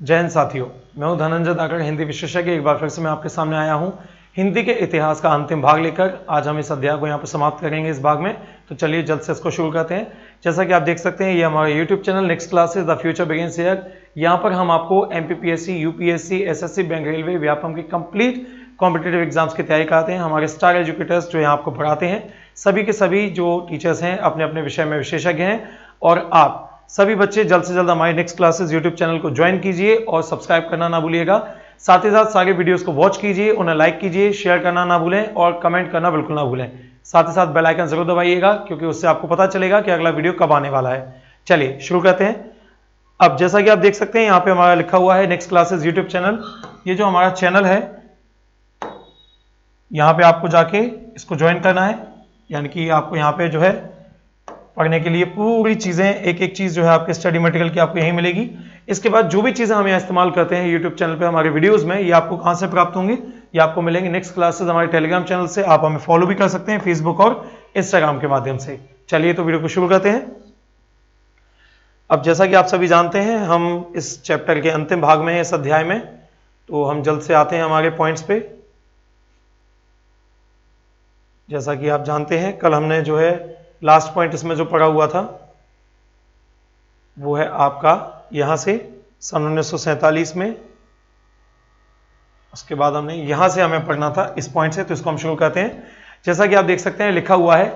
जय हिंद साथियों, मैं हूं धनंजय दाकड़, हिंदी विशेषज्ञ। एक बार फिर से मैं आपके सामने आया हूं हिंदी के इतिहास का अंतिम भाग लेकर। आज हम इस अध्याय को यहां पर समाप्त करेंगे इस भाग में, तो चलिए जल्द से इसको शुरू करते हैं। जैसा कि आप देख सकते हैं, ये हमारा YouTube channel next classes the future begins here. यहाँ पर हम आपको MPPSC, UPSC, SSC, bank, railway, Vyapam की कंप्लीट कॉम्पिटेटिव एग्जाम्स की तैयारी कराते हैं। हमारे स्टार एजुकेटर्स जो यहाँ आपको पढ़ाते हैं, सभी के सभी जो टीचर्स हैं अपने अपने विषय में विशेषज्ञ हैं। और आप सभी बच्चे जल्द से जल्द हमारे नेक्स्ट क्लासेस यूट्यूब चैनल को ज्वाइन कीजिए और सब्सक्राइब करना ना भूलिएगा। साथ ही साथ सारे वीडियोस को वॉच कीजिए, उन्हें लाइक कीजिए, शेयर करना ना भूलें और कमेंट करना बिल्कुल ना भूलें। साथ ही साथ बेल आइकन जरूर दबाइएगा, क्योंकि उससे आपको पता चलेगा कि अगला वीडियो कब आने वाला है। चलिए शुरू करते हैं। अब जैसा कि आप देख सकते हैं, यहाँ पे हमारा लिखा हुआ है नेक्स्ट क्लासेस यूट्यूब चैनल। ये जो हमारा चैनल है, यहाँ पे आपको जाके इसको ज्वाइन करना है, यानी कि आपको यहाँ पे जो है पढ़ने के लिए पूरी चीजें, एक एक चीज जो है आपके स्टडी मटेरियल की आपको यहीं मिलेगी। इसके बाद जो भी चीजें हम यहाँ इस्तेमाल करते हैं यूट्यूब चैनल पे हमारे वीडियोस में, ये आपको कहाँ से प्राप्त होंगी? ये आपको मिलेंगे नेक्स्ट क्लासेस हमारे टेलीग्राम चैनल से। आप हमें फॉलो भी कर सकते हैं फेसबुक और इंस्टाग्राम के माध्यम से। चलिए तो वीडियो को शुरू करते हैं। अब जैसा कि आप सभी जानते हैं, हम इस चैप्टर के अंतिम भाग में, इस अध्याय में, तो हम जल्द से आते हैं हमारे पॉइंट्स पे। जैसा कि आप जानते हैं, कल हमने जो है लास्ट पॉइंट इसमें जो पढ़ा हुआ था वो है आपका यहां से सन 1947 में। उसके बाद हमने यहां से हमें पढ़ना था इस पॉइंट से, तो इसको हम शुरू करते हैं। जैसा कि आप देख सकते हैं, लिखा हुआ है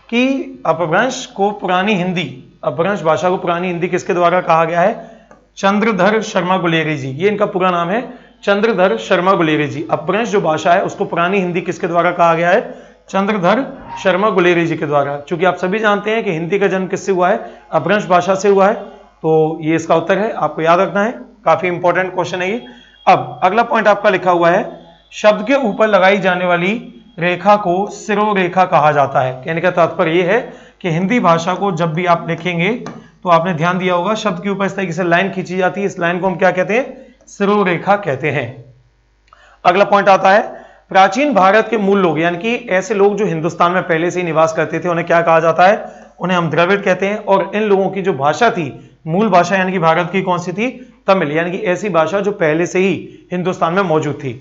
कि अपभ्रंश को पुरानी हिंदी, अपभ्रंश भाषा को पुरानी हिंदी किसके द्वारा कहा गया है? चंद्रधर शर्मा गुलेरी जी। ये इनका पूरा नाम है, चंद्रधर शर्मा गुलेरी जी। अपभ्रंश जो भाषा है उसको पुरानी हिंदी किसके द्वारा कहा गया है? चंद्रधर शर्मा गुलेरी जी के द्वारा। क्योंकि आप सभी जानते हैं कि हिंदी का जन्म किससे हुआ है? अपभ्रंश भाषा से हुआ है। तो ये इसका उत्तर है, आपको याद रखना है, काफी इंपॉर्टेंट क्वेश्चन है ये। अब अगला पॉइंट आपका लिखा हुआ है, शब्द के ऊपर लगाई जाने वाली रेखा को सिरोरेखा कहा जाता है। कहने का तात्पर्य यह है कि हिंदी भाषा को जब भी आप लिखेंगे तो आपने ध्यान दिया होगा, शब्द के ऊपर इस तरीके से लाइन खींची जाती है, इस लाइन को हम क्या कहते हैं? सिरोरेखा कहते हैं। अगला पॉइंट आता है, प्राचीन भारत के मूल लोग, यानी कि ऐसे लोग जो हिंदुस्तान में पहले से ही निवास करते थे, उन्हें क्या कहा जाता है? उन्हें हम द्रविड़ कहते हैं। और इन लोगों की जो भाषा थी, मूल भाषा यानी कि भारत की कौन सी थी? तमिल। यानी कि ऐसी भाषा जो पहले से ही हिंदुस्तान में मौजूद थी।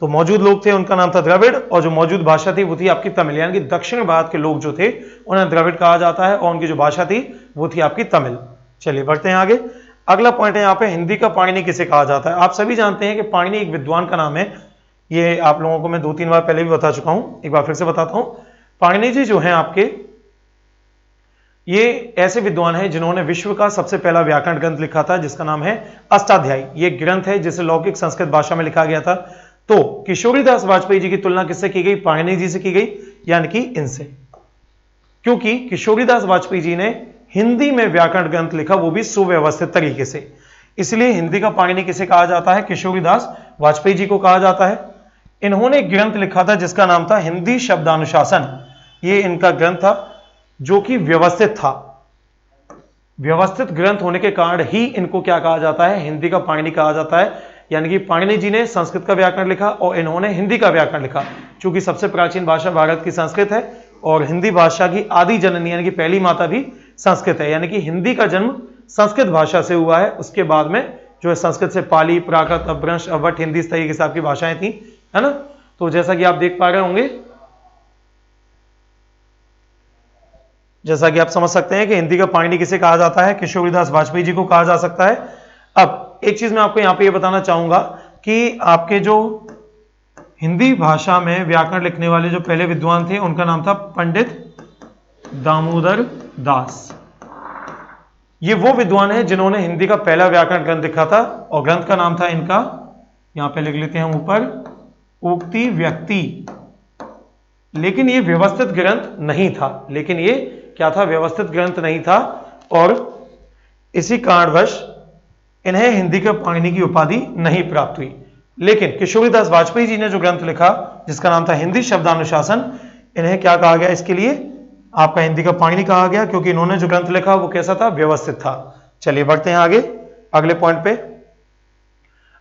तो मौजूद लोग थे, उनका नाम था द्रविड़, और जो मौजूद भाषा थी वो थी आपकी तमिल। यानी कि दक्षिण भारत के लोग जो थे उन्हें द्रविड़ कहा जाता है, और उनकी जो भाषा थी वो थी आपकी तमिल। चलिए बढ़ते हैं आगे। अगला पॉइंट है यहाँ पे, हिंदी का पाणिनि किसे कहा जाता है? आप सभी जानते हैं कि पाणिनि एक विद्वान का नाम है। ये आप लोगों को मैं 2-3 बार पहले भी बता चुका हूं, एक बार फिर से बताता हूं। पाणिनि जी जो हैं आपके, ये ऐसे विद्वान हैं जिन्होंने विश्व का सबसे पहला व्याकरण ग्रंथ लिखा था, जिसका नाम है अष्टाध्यायी। ये ग्रंथ है जिसे लौकिक संस्कृत भाषा में लिखा गया था। तो किशोरीदास वाजपेयी जी की तुलना किससे की गई? पाणिनि जी से की गई, यानी कि इनसे। क्योंकि किशोरीदास वाजपेयी जी ने हिंदी में व्याकरण ग्रंथ लिखा, वो भी सुव्यवस्थित तरीके से। इसलिए हिंदी का पाणिनि किसे कहा जाता है? किशोरीदास वाजपेयी जी को कहा जाता है। इन्होंने एक ग्रंथ लिखा था जिसका नाम था हिंदी शब्दानुशासन। ये इनका ग्रंथ था जो कि व्यवस्थित था। व्यवस्थित ग्रंथ होने के कारण ही इनको क्या कहा जाता है? हिंदी का पाणिनि कहा जाता है। यानी कि पाणिनि जी ने संस्कृत का व्याकरण लिखा और इन्होंने हिंदी का व्याकरण लिखा। चूंकि सबसे प्राचीन भाषा भारत की संस्कृत है और हिंदी भाषा की आदि जननी यानी कि पहली माता भी संस्कृत है, यानी कि हिंदी का जन्म संस्कृत भाषा से हुआ है। उसके बाद में जो है संस्कृत से पाली, प्राकृत, अपभ्रंश, अवट, हिंदी, इस तरीके से आपकी भाषाएं थी, है ना। तो जैसा कि आप देख पा रहे होंगे, जैसा कि आप समझ सकते हैं कि हिंदी का पाणिनि किसे कहा जाता है? किशोरीदास वाजपेयी जी को कहा जा सकता है। अब एक चीज मैं आपको यहां पे ये बताना चाहूंगा कि आपके जो हिंदी भाषा में व्याकरण लिखने वाले जो पहले विद्वान थे, उनका नाम था पंडित दामोदर दास। ये वो विद्वान है जिन्होंने हिंदी का पहला व्याकरण ग्रंथ लिखा था, और ग्रंथ का नाम था इनका, यहां पे लिख लेते हैं हम ऊपर, उक्ति व्यक्ति। लेकिन ये व्यवस्थित ग्रंथ नहीं था। लेकिन ये क्या था? व्यवस्थित ग्रंथ नहीं था, और इसी कारणवश इन्हें हिंदी के पाणिनि की उपाधि नहीं प्राप्त हुई। लेकिन किशोरीदास वाजपेयी जी ने जो ग्रंथ लिखा जिसका नाम था हिंदी शब्दानुशासन, इन्हें क्या कहा गया? इसके लिए आपका हिंदी का पाणिनि कहा गया, क्योंकि इन्होंने जो ग्रंथ लिखा वो कैसा था? व्यवस्थित था। चलिए बढ़ते हैं आगे अगले पॉइंट पे।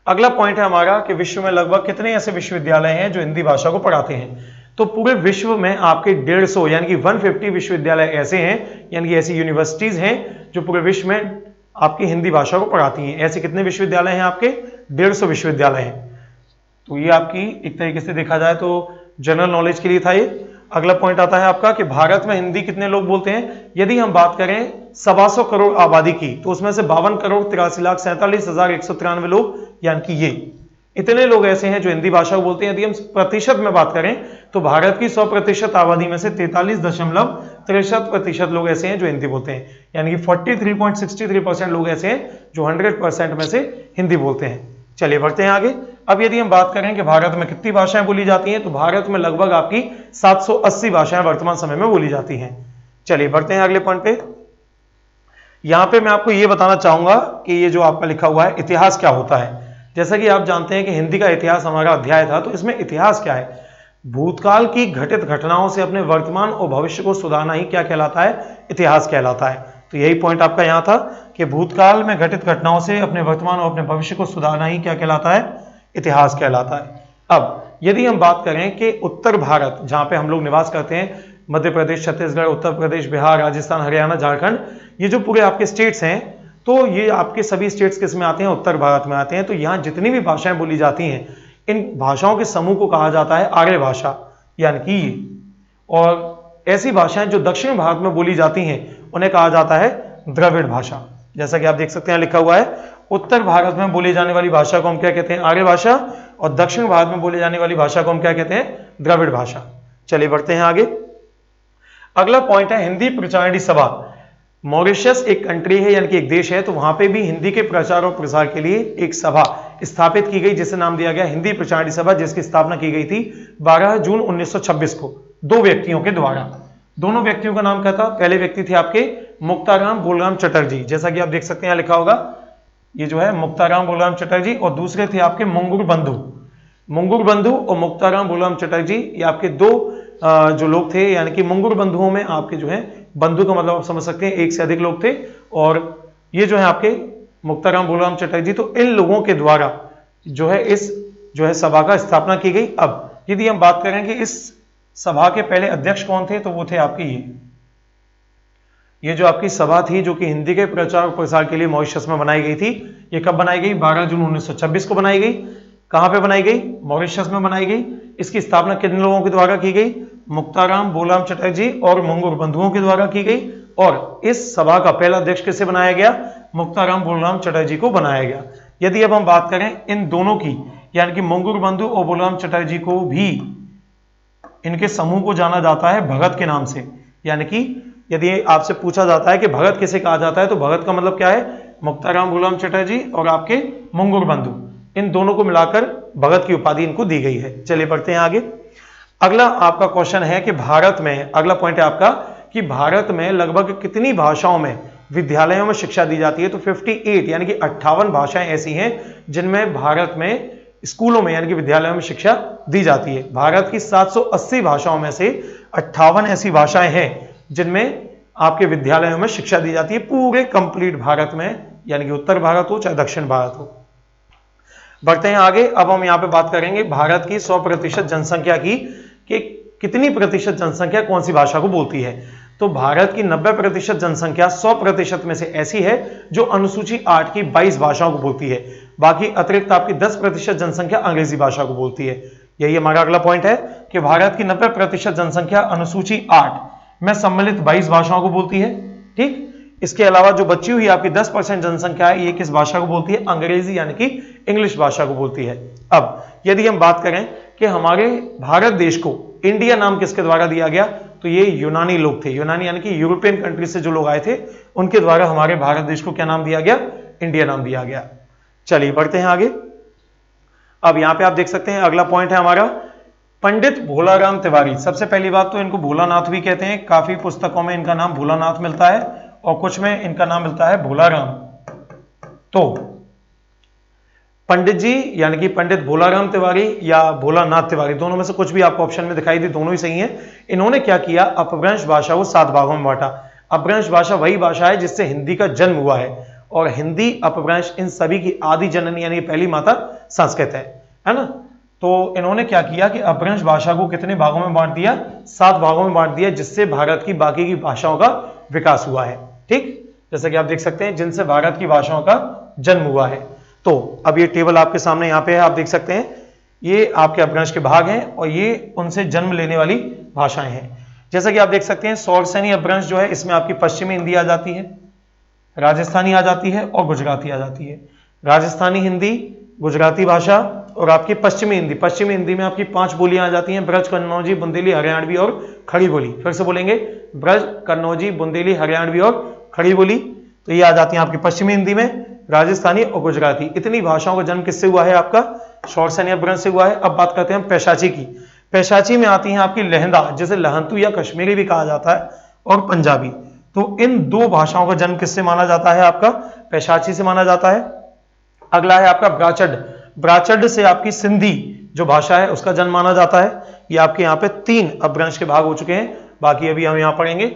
अगला पॉइंट है हमारा कि विश्व में लगभग कितने ऐसे विश्वविद्यालय हैं जो हिंदी भाषा को पढ़ाते हैं? तो पूरे विश्व में आपके 150 यानी कि 150 विश्वविद्यालय ऐसे हैं, यानी कि ऐसी यूनिवर्सिटीज हैं जो पूरे विश्व में आपकी हिंदी भाषा को पढ़ाती हैं। ऐसे कितने विश्वविद्यालय हैं आपके? 150 विश्वविद्यालय हैं। तो ये आपकी एक तरीके से देखा जाए तो जनरल नॉलेज के लिए था ये। अगला पॉइंट आता है आपका कि भारत में हिंदी कितने लोग बोलते हैं। यदि हम बात करें 125 करोड़ आबादी की, तो उसमें से 52 करोड़ 83,47,193 लोग, यानी कि ये इतने लोग ऐसे हैं जो हिंदी भाषा को बोलते हैं। यदि हम प्रतिशत में बात करें तो भारत की 100% आबादी में से 43.63% लोग ऐसे हैं जो हिंदी बोलते हैं, यानी कि 43.63% लोग ऐसे हैं जो 100% में से हिंदी बोलते हैं। चलिए बढ़ते हैं आगे। अब यदि हम बात करें कि भारत में कितनी भाषाएं बोली जाती हैं, तो भारत में लगभग आपकी 780 भाषाएं वर्तमान समय में बोली जाती हैं। चलिए बढ़ते हैं अगले पॉइंट पे। यहां पे मैं आपको यह बताना चाहूंगा कि ये जो आपका लिखा हुआ है इतिहास क्या होता है। जैसा कि आप जानते हैं कि हिंदी का इतिहास हमारा अध्याय था, तो इसमें इतिहास क्या है? भूतकाल की घटित घटनाओं से अपने वर्तमान और भविष्य को सुधारना ही क्या कहलाता है? इतिहास कहलाता है। तो यही पॉइंट आपका यहां था कि भूतकाल में घटित घटनाओं से अपने वर्तमान और अपने भविष्य को सुधारना ही क्या कहलाता है? इतिहास कहलाता है। अब यदि हम बात करें कि उत्तर भारत, जहां पे हम लोग निवास करते हैं, मध्य प्रदेश, छत्तीसगढ़, उत्तर प्रदेश, बिहार, राजस्थान, हरियाणा, झारखंड, ये जो पूरे आपके स्टेट्स हैं, तो ये आपके सभी स्टेट्स किस में आते हैं? उत्तर भारत में आते हैं। तो यहाँ जितनी भी भाषाएं बोली जाती हैं, इन भाषाओं के समूह को कहा जाता है आर्य भाषा, यानी कि ये। और ऐसी भाषाएं जो दक्षिण भारत में बोली जाती हैं, उन्हें कहा जाता है द्रविड़ भाषा। जैसा कि आप देख सकते हैं लिखा हुआ है, उत्तर भारत में बोली जाने वाली भाषा को हम क्या कहते हैं? आर्य भाषा। और दक्षिण भारत में बोली जाने वाली भाषा को हम क्या कहते हैं? द्रविड़ भाषा। चलिए बढ़ते हैं आगे। अगला पॉइंट है हिंदी प्रचारिणी सभा। मॉरिशस एक कंट्री है, यानी कि एक देश है, तो वहां पे भी हिंदी के प्रचार और प्रसार के लिए एक सभा स्थापित की गई, जिसे नाम दिया गया हिंदी प्रचारिणी सभा, जिसकी स्थापना की गई थी 12 जून 1926 को 2 व्यक्तियों के द्वारा। दोनों व्यक्तियों का नाम क्या था? पहले व्यक्ति थे आपके मुक्ताराम बोलराम चटर्जी, जैसा कि आप देख सकते हैं यहां लिखा होगा, ये जो है मुक्ताराम बोलराम चटर्जी। और दूसरे थे आपके मुंगुर बंधु। मुंगुर बंधु और मुक्ताराम बोलराम चटर्जी, ये आपके 2 जो लोग थे, यानी कि मुंगुर बंधुओं में आपके जो है, बंधु का मतलब आप समझ सकते हैं एक से अधिक लोग थे, और ये जो है आपके मुक्ताराम बोलराम चटर्जी, तो इन लोगों के द्वारा जो है इस जो है सभा का स्थापना की गई। अब यदि हम बात करें कि इस सभा के पहले अध्यक्ष कौन थे, तो वो थे आपके ये जो आपकी सभा थी, जो कि हिंदी के प्रचार और प्रसार के लिए मॉरिशस में बनाई गई थी। ये कब बनाई गई? 12 जून 1926 को बनाई गई। कहां पे बनाई गई? मॉरिशस में बनाई गई। इसकी स्थापना किन लोगों के द्वारा की गई? मुक्ताराम बोलराम चटर्जी और मुंगुर बंधुओं के द्वारा की गई। और इस सभा का पहला अध्यक्ष किसे बनाया गया? मुक्ताराम बोलराम चटर्जी को बनाया गया। यदि अब हम बात करें इन दोनों की, यानी कि मुंगुर बंधु और बोलराम चटर्जी को भी, इनके समूह को जाना जाता है भगत के नाम से। यानी कि यदि आपसे पूछा जाता है कि भगत किसे कहा जाता है, तो भगत का मतलब क्या है? मुक्ताराम बोलराम चटर्जी और आपके मुंगुर बंधु, इन दोनों को मिलाकर भगत की उपाधि इनको दी गई है। चलिए बढ़ते हैं आगे। अगला आपका क्वेश्चन है कि भारत में, अगला पॉइंट है आपका कि भारत में लगभग कितनी भाषाओं में विद्यालयों में शिक्षा दी जाती है? तो 58 यानी कि 58 भाषाएं ऐसी हैं जिनमें भारत में स्कूलों में यानी कि विद्यालयों में शिक्षा दी जाती है। भारत की 780 भाषाओं में से 58 ऐसी भाषाएं हैं जिनमें आपके विद्यालयों में शिक्षा दी जाती है, पूरे कंप्लीट भारत में, यानी कि उत्तर भारत हो चाहे दक्षिण भारत हो। बढ़ते हैं आगे। अब हम यहां पे बात करेंगे भारत की 100% जनसंख्या की, कि कितनी प्रतिशत जनसंख्या कौन सी भाषा को बोलती है। तो भारत की 90% जनसंख्या 100% में से ऐसी है जो अनुसूची 8 की 22 भाषाओं को बोलती है। बाकी अतिरिक्त आपकी 10% जनसंख्या अंग्रेजी भाषा को बोलती है। यही हमारा अगला पॉइंट है कि भारत की 90% जनसंख्या अनुसूची 8 में सम्मिलित 22 भाषाओं को बोलती है। ठीक, इसके अलावा जो बची हुई आपकी 10% जनसंख्या है, ये किस भाषा को बोलती है? अंग्रेजी यानी कि इंग्लिश भाषा को बोलती है। अब यदि हम बात करें कि हमारे भारत देश को इंडिया नाम किसके द्वारा दिया गया, तो ये यूनानी लोग थे। यूनानी यानी कि यूरोपियन कंट्री से जो लोग आए थे, उनके द्वारा हमारे भारत देश को क्या नाम दिया गया? इंडिया नाम दिया गया। चलिए बढ़ते हैं आगे। अब यहां पे आप देख सकते हैं अगला पॉइंट है हमारा पंडित भोलाराम तिवारी। सबसे पहली बात तो इनको भोलानाथ भी कहते हैं, काफी पुस्तकों में इनका नाम भोलानाथ मिलता है और कुछ में इनका नाम मिलता है भोलाराम। तो पंडित जी यानी कि पंडित भोलाराम तिवारी या भोलानाथ तिवारी, दोनों में से कुछ भी आपको ऑप्शन में दिखाई दे, दोनों ही सही हैं। इन्होंने क्या किया? अपभ्रंश भाषा को 7 भागों में बांटा। अपभ्रंश भाषा वही भाषा है जिससे हिंदी का जन्म हुआ है, और हिंदी अपभ्रंश इन सभी की आदि जननी यानी पहली माता संस्कृत है ना। तो इन्होंने क्या किया कि अपभ्रंश भाषा को कितने भागों में बांट दिया? 7 भागों में बांट दिया, जिससे भारत की बाकी की भाषाओं का विकास हुआ है। ठीक, जैसा कि आप देख सकते हैं, जिनसे भारत की भाषाओं का जन्म हुआ है। तो अब ये टेबल आपके सामने यहाँ पे है, आप देख सकते हैं, ये आपके अपभ्रंश के भाग हैं और ये उनसे जन्म लेने वाली भाषाएं हैं। जैसा कि आप देख सकते हैं, शौरसेनी अपभ्रंश जो है, इसमें आपकी पश्चिमी हिंदी आ जाती है, राजस्थानी आ जाती है और गुजराती आ जाती है। राजस्थानी हिंदी, गुजराती भाषा और आपकी पश्चिमी हिंदी। पश्चिमी हिंदी में आपकी 5 बोलियां आ जाती हैं, ब्रज, कन्नौजी, बुंदेली, हरियाणवी और खड़ी बोली। फिर से बोलेंगे, ब्रज, कन्नौजी, बुंदेली, हरियाणवी और खड़ी बोली। तो ये आ जाती हैं आपकी पश्चिमी हिंदी में, राजस्थानी और गुजराती। इतनी भाषाओं का जन्म किससे हुआ है? आपका शौरसेनी अपभ्रंश से हुआ है। अब बात करते हैं हम पैशाची की। पैशाची में आती हैं आपकी लहंदा, जिसे लहंतू या कश्मीरी भी कहा जाता है, और पंजाबी। तो इन दो भाषाओं का जन्म किससे माना जाता है? आपका पैशाची से माना जाता है। अगला है आपका ब्राचड। ब्राचड से आपकी सिंधी जो भाषा है उसका जन्म माना जाता है। ये आपके यहाँ पे 3 अपभ्रंश के भाग हो चुके हैं, बाकी अभी हम यहाँ पढ़ेंगे।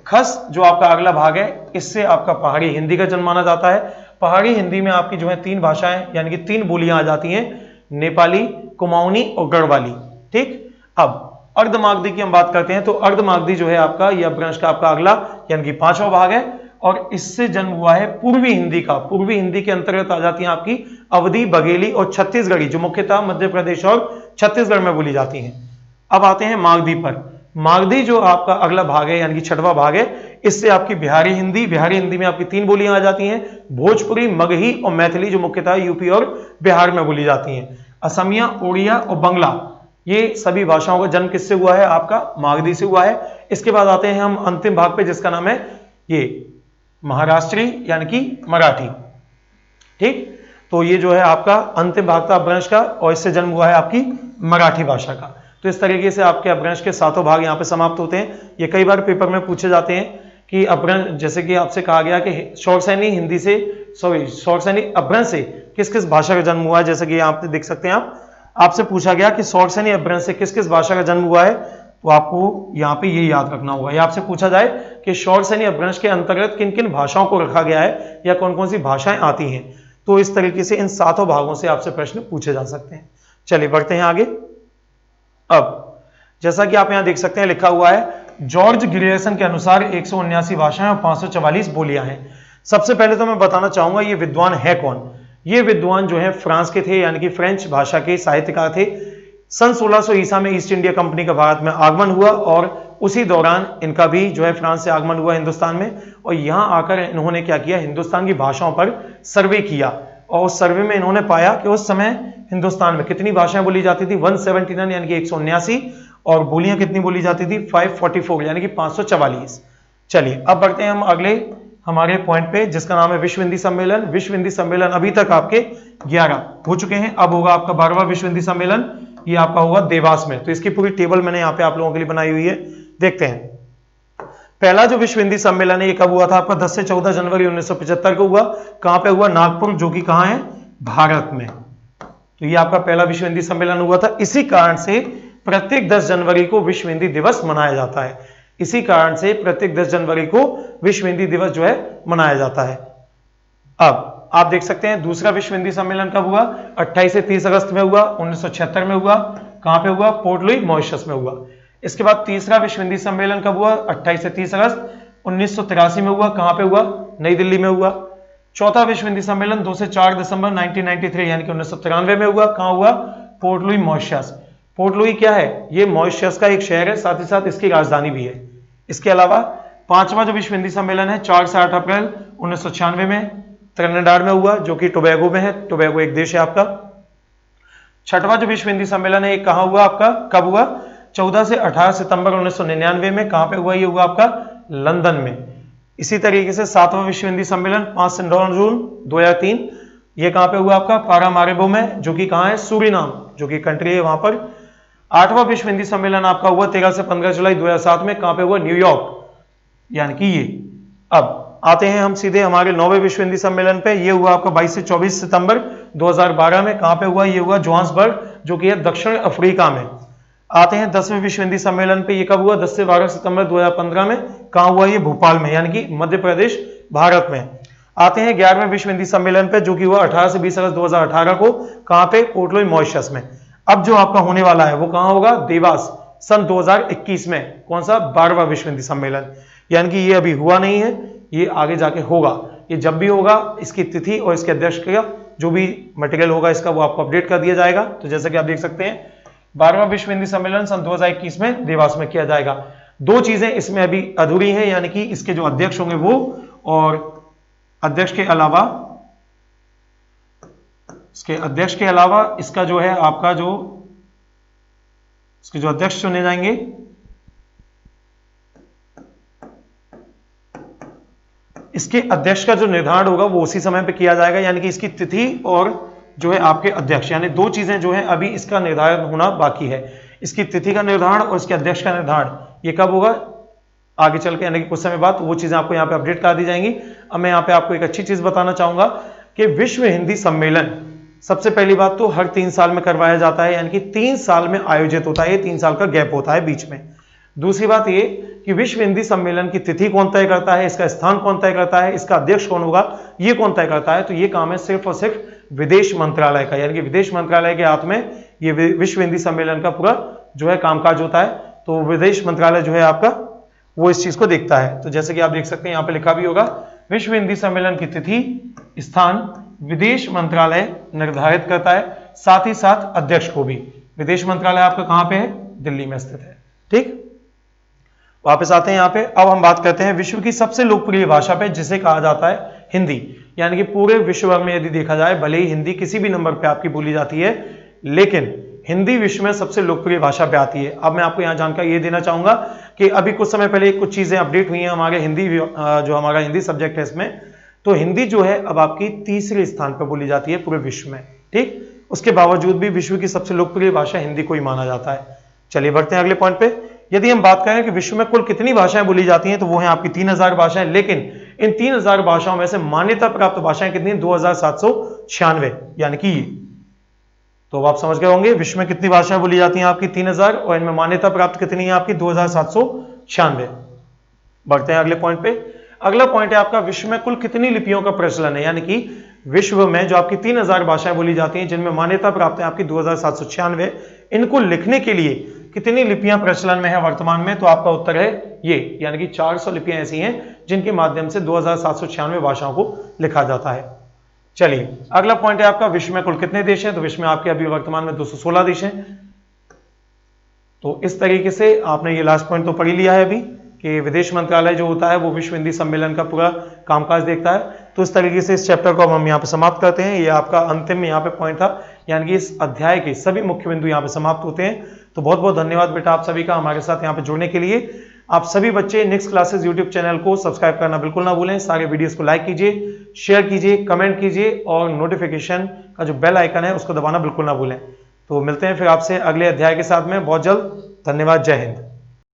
खस जो आपका अगला भाग है, इससे आपका पहाड़ी हिंदी का जन्म माना जाता है। पहाड़ी हिंदी में आपकी जो है 3 भाषाएं यानी कि 3 बोलियां आ जाती हैं, नेपाली, कुमाऊनी और गढ़वाली। ठीक। अब अर्धमागधी की हम बात करते हैं, तो अर्धमागधी जो है आपका, यह अपभ्रंश का आपका अगला यानी कि 5वां भाग है और इससे जन्म हुआ है पूर्वी हिंदी का। पूर्वी हिंदी के अंतर्गत आ जाती हैं आपकी अवधी, बघेली और छत्तीसगढ़ी, जो मुख्यतः मध्य प्रदेश और छत्तीसगढ़ में बोली जाती हैं। अब आते हैं मागधी पर। मागधी जो आपका अगला भाग है यानी कि 6वां भाग है, इससे आपकी बिहारी हिंदी। बिहारी हिंदी में आपकी 3 बोलियां आ जाती हैं, भोजपुरी, मगही और मैथिली, जो मुख्यतः यूपी और बिहार में बोली जाती हैं। असमिया, ओडिया और बंगला, ये सभी भाषाओं का जन्म किससे हुआ है? आपका मागधी से हुआ है। इसके बाद आते हैं हम अंतिम भाग पे, जिसका नाम है ये महाराष्ट्री यानी कि मराठी। ठीक। तो ये जो है आपका अंतिम भाग था अपभ्रंश का और इससे जन्म हुआ है आपकी मराठी भाषा का। तो इस तरीके से आपके अपभ्रंश के 7 भाग यहाँ पे समाप्त होते हैं। ये कई बार पेपर में पूछे जाते हैं कि अपभ्रंश, जैसे कि आपसे कहा गया कि शौरसेनी हिंदी से, शौरसेनी अपभ्रंश से किस किस भाषा का जन्म हुआ है। जैसे कि यहाँ पे देख सकते हैं आपसे पूछा गया कि शौरसेनी अपभ्रंश से किस किस भाषा का जन्म हुआ है, तो आपको यहाँ पे ये याद रखना होगा। या आपसे पूछा जाए कि शौरसेनी अपभ्रंश के अंतर्गत किन किन भाषाओं को रखा गया है या कौन कौन सी भाषाएं आती हैं, तो इस तरीके से इन 7 भागों से आपसे प्रश्न पूछे जा सकते हैं। चलिए बढ़ते हैं आगे। अब जैसा कि आप यहां देख सकते हैं, लिखा हुआ है जॉर्ज ग्रियर्सन के अनुसार 179 भाषाएं और 544 बोलियां हैं। सबसे पहले तो मैं बताना चाहूंगा ये विद्वान है कौन। ये विद्वान जो है फ्रांस के थे, यानी कि फ्रेंच भाषा के साहित्यकार थे। सन 1600 ईसा में ईस्ट इंडिया कंपनी का भारत में आगमन हुआ और उसी दौरान इनका भी जो है फ्रांस से आगमन हुआ हिंदुस्तान में, और यहां आकर इन्होंने क्या किया, हिंदुस्तान की भाषाओं पर सर्वे किया और उस सर्वे में इन्होंने पाया कि उस समय हिंदुस्तान में कितनी भाषाएं बोली जाती थी, 179 यानी कि 179, और बोलियां कितनी बोली जाती थी, 544 यानी कि 544। चलिए अब बढ़ते हैं हम अगले हमारे पॉइंट पे, जिसका नाम है विश्व हिंदी सम्मेलन। विश्व हिंदी सम्मेलन अभी तक आपके 11 हो चुके हैं, अब होगा आपका 12वां विश्व हिंदी सम्मेलन, ये आपका होगा देवास में। तो इसकी पूरी टेबल मैंने यहाँ पे आप लोगों के लिए बनाई हुई है, देखते हैं। पहला जो विश्व हिंदी सम्मेलन है ये कब हुआ था आपका? 10 से 14 जनवरी 1975 को हुआ। कहां पे हुआ? नागपुर, जो कि कहां है? भारत में। तो ये आपका पहला विश्व हिंदी सम्मेलन हुआ था। इसी कारण से प्रत्येक 10 जनवरी को विश्व हिंदी दिवस मनाया जाता है। इसी कारण से प्रत्येक 10 जनवरी को विश्व हिंदी दिवस जो है मनाया जाता है। अब आप देख सकते हैं दूसरा विश्व हिंदी सम्मेलन कब हुआ? 28 से 30 अगस्त में हुआ, 1976 में हुआ। कहां पे हुआ? पोर्ट लुई मॉरिशस में हुआ। इसके बाद तीसरा विश्व हिंदी सम्मेलन कब हुआ? 28 से 30 अगस्त 1983 में हुआ। कहां पे हुआ? नई दिल्ली में हुआ। चौथा विश्व हिंदी सम्मेलन 2 से 4 दिसंबर 1993 यानी कि 1993 में हुआ। कहां हुआ? Port Louis Mauritius. Port Louis क्या है? ये मॉरिशस का एक शहर है, साथ ही साथ इसकी राजधानी भी है। इसके अलावा पांचवा जो विश्व हिंदी सम्मेलन है 4 से 8 अप्रैल 1996 में त्रिनिडाद में हुआ, जो कि टोबैगो में है। टोबैगो एक देश है आपका। छठवां जो विश्व हिंदी सम्मेलन है ये कहां हुआ आपका? कब हुआ? 14 से 18 सितंबर 1999 में। कहां पे हुआ? ये हुआ आपका लंदन में। इसी तरीके से 7वां विश्व हिंदी सम्मेलन 5 से 9 जून 2003, ये कहां पे हुआ आपका? पारामारिबो में, जो कि कहां है? सूरीनाम, जो कि कंट्री है वहां पर। 8वां विश्व हिंदी सम्मेलन आपका हुआ 13 से 15 जुलाई 2007 में। कहां पे हुआ? न्यूयॉर्क, यानी कि ये। अब आते हैं हम सीधे हमारे 9वें विश्व हिंदी सम्मेलन पे। ये हुआ आपका 22 से 24 सितंबर 2012 में। कहां पे हुआ? ये हुआ जोहान्सबर्ग, जो कि है दक्षिण अफ्रीका में। आते हैं 10वें विश्व हिंदी सम्मेलन पे। ये कब हुआ? 10 से 12 सितंबर 2015 में। कहां हुआ? ये भोपाल में, यानी कि मध्य प्रदेश, भारत में। आते हैं 11वें विश्व हिंदी सम्मेलन पे, जो कि हुआ 18 से 20 अगस्त 2018 को। कहां पे? पोर्ट लुई मॉरिशस में। अब जो आपका होने वाला है वो कहां होगा? देवास, सन 2021 में। कौन सा? 12वां विश्व हिंदी सम्मेलन, यानी कि ये अभी हुआ नहीं है, ये आगे जाके होगा। ये जब भी होगा इसकी तिथि और इसके अध्यक्ष का जो भी मटेरियल होगा इसका वो आपको अपडेट कर दिया जाएगा। तो जैसे कि आप देख सकते हैं 12वां विश्व हिंदी सम्मेलन सन 2021 में देवास में किया जाएगा। दो चीजें इसमें अभी अधूरी हैं, यानी कि इसके जो अध्यक्ष होंगे वो, और अध्यक्ष के अलावा इसका जो है आपका जो इसके जो अध्यक्ष चुने जाएंगे इसके अध्यक्ष का जो निर्धारण होगा वो उसी समय पे किया जाएगा, यानी कि इसकी तिथि और जो है आपके अध्यक्ष, यानी दो चीजें जो है अभी इसका निर्धारण होना बाकी है। इसकी तिथि का निर्धारण और इसके अध्यक्ष का निर्धारण ये कब होगा आगे चल के, यानी कि कुछ समय बाद वो चीजें आपको यहाँ पे अपडेट कर दी जाएंगी। अब मैं यहाँ पे आपको एक अच्छी चीज बताना चाहूंगा कि विश्व हिंदी सम्मेलन सबसे पहली बात तो हर 3 साल में करवाया जाता है, यानी कि 3 साल में आयोजित होता है, 3 साल का गैप होता है बीच में। दूसरी बात ये कि विश्व हिंदी सम्मेलन की तिथि कौन तय करता है, इसका स्थान कौन तय करता है, इसका अध्यक्ष कौन होगा, ये कौन तय करता है, तो ये काम है सिर्फ और सिर्फ विदेश मंत्रालय का, यानी कि विदेश मंत्रालय के हाथ में ये विश्व हिंदी सम्मेलन का पूरा जो है कामकाज होता है। तो विदेश मंत्रालय जो है आपका वो इस चीज को देखता है। तो जैसे कि आप देख सकते हैं यहाँ पे लिखा भी होगा विश्व हिंदी सम्मेलन की तिथि स्थान विदेश मंत्रालय निर्धारित करता है, साथ ही साथ अध्यक्ष को भी। विदेश मंत्रालय आपका कहां पे है, दिल्ली में स्थित है। ठीक, वापस आते हैं यहाँ पे। अब हम बात करते हैं विश्व की सबसे लोकप्रिय भाषा पे जिसे कहा जाता है हिंदी, यानी कि पूरे विश्व भर में यदि देखा जाए भले ही हिंदी किसी भी नंबर पे आपकी बोली जाती है, लेकिन हिंदी विश्व में सबसे लोकप्रिय भाषा पे आती है। अब मैं आपको यहाँ जानकारी ये देना चाहूंगा कि अभी कुछ समय पहले कुछ चीजें अपडेट हुई हैं हमारे हिंदी जो हमारा हिंदी सब्जेक्ट है इसमें, तो हिंदी जो है अब आपकी तीसरे स्थान पर बोली जाती है पूरे विश्व में। ठीक, उसके बावजूद भी विश्व की सबसे लोकप्रिय भाषा हिंदी को ही माना जाता है। चलिए बढ़ते हैं अगले पॉइंट पे। यदि हम बात करें कि विश्व में कुल कितनी भाषाएं बोली जाती हैं, तो वो है आपकी 3000 भाषाएं, लेकिन इन 3000 भाषाओं में से मान्यता प्राप्त भाषाएं कितनी, 2796, यानी कि तो आप समझ गए होंगे विश्व में कितनी भाषाएं बोली जाती हैं आपकी 3000, और इनमें मान्यता प्राप्त कितनी है आपकी 2796। बढ़ते हैं अगले पॉइंट पे। अगला पॉइंट है आपका विश्व में कुल कितनी लिपियों का प्रचलन है, यानी कि विश्व में जो आपकी 3000 भाषाएं बोली जाती हैं जिनमें मान्यता प्राप्त है आपकी 2796, इनको लिखने के लिए कितनी लिपियां प्रचलन में है वर्तमान में, तो आपका उत्तर है ये, यानी कि 400 लिपियां ऐसी हैं जिनके माध्यम से 2796 भाषाओं को लिखा जाता है। चलिए अगला पॉइंट है आपका विश्व में कुल कितने देश हैं, तो विश्व में आपके अभी वर्तमान में 216 देश हैं। तो इस तरीके से आपने ये लास्ट पॉइंट तो पढ़ ही लिया है अभी कि विदेश मंत्रालय जो होता है वो विश्व हिंदी सम्मेलन का पूरा कामकाज देखता है। तो इस तरीके से इस चैप्टर को हम यहाँ पे समाप्त करते हैं। ये आपका अंतिम यहाँ पे पॉइंट था, यानी कि इस अध्याय के सभी मुख्य बिंदु यहाँ पे समाप्त होते हैं। तो बहुत बहुत धन्यवाद बेटा आप सभी का हमारे साथ यहाँ पे जुड़ने के लिए। आप सभी बच्चे नेक्स्ट क्लासेस यूट्यूब चैनल को सब्सक्राइब करना बिल्कुल ना भूलें। सारे वीडियोस को लाइक कीजिए, शेयर कीजिए, कमेंट कीजिए और नोटिफिकेशन का जो बेल आइकन है उसको दबाना बिल्कुल ना भूलें। तो मिलते हैं फिर आपसे अगले अध्याय के साथ में बहुत जल्द। धन्यवाद, जय हिंद।